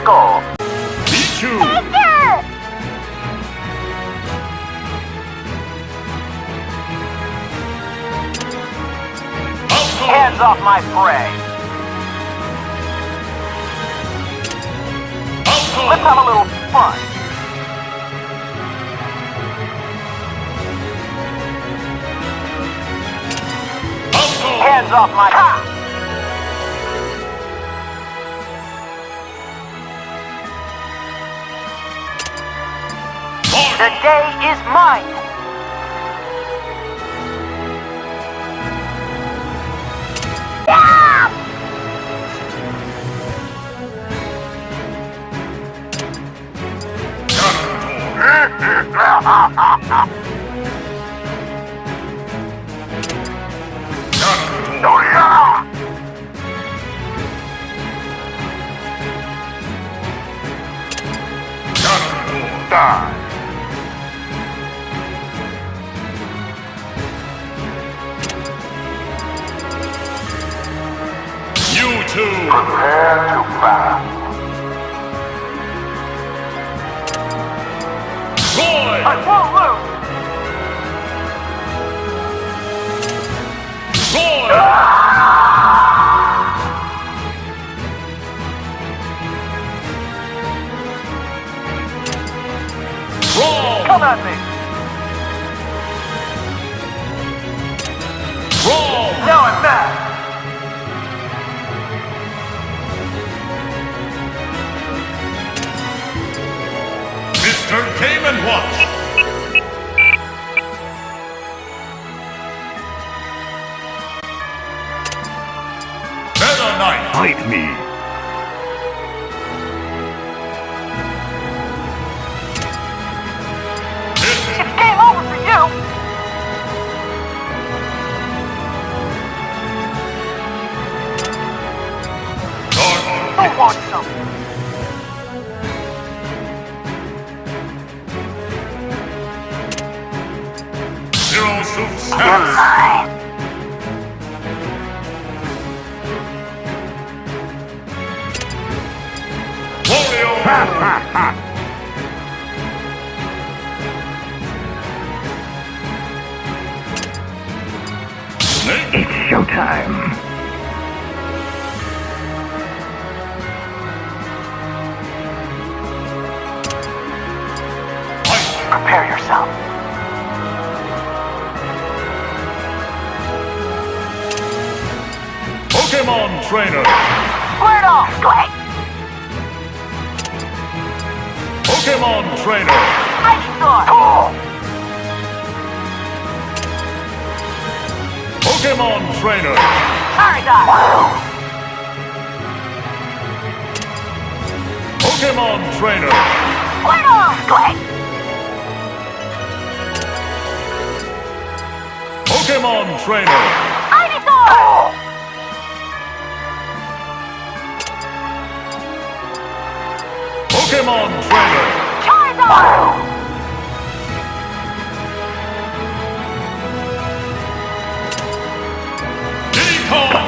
go. Pichu! Hands off my prey. Let's have a little fun. Hands off my... Ha! The day is mine. You two! Prepare to battle. Roy! I won't lose. Roy! Roll! Come at me. Roll! Now I'm back. Mr. Game and Watch! Meta Knight! Fight me! It's game over for you. I want some. Heroes of Samus! Mine. Wario! Snake! It's showtime! Fight! Prepare yourself. Pokemon Trainer! Squared off. Great. Pokemon Trainer! Ivysaur. Cool. Pokemon Trainer! Charizard. Pokemon Trainer! Squared off. Great. Pokemon Trainer! Ivysaur. Cool. Pokemon Trainer! Charizard. Diddy Kong!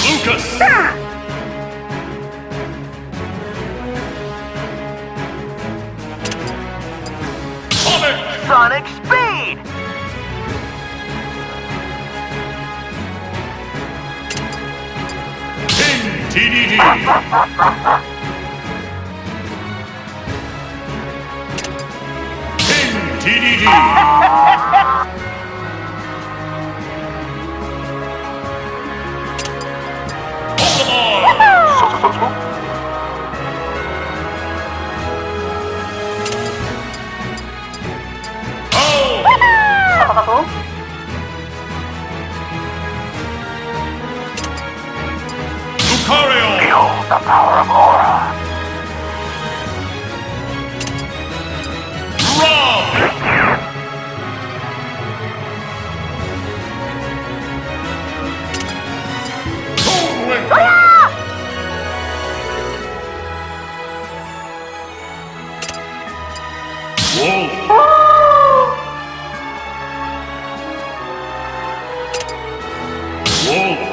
Lucas! Sonic! Sonic Speed. King TDD! King TDD! Pokemon! Oh! Lucario! Behold the power of Aura. Rob!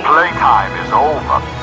Playtime is over.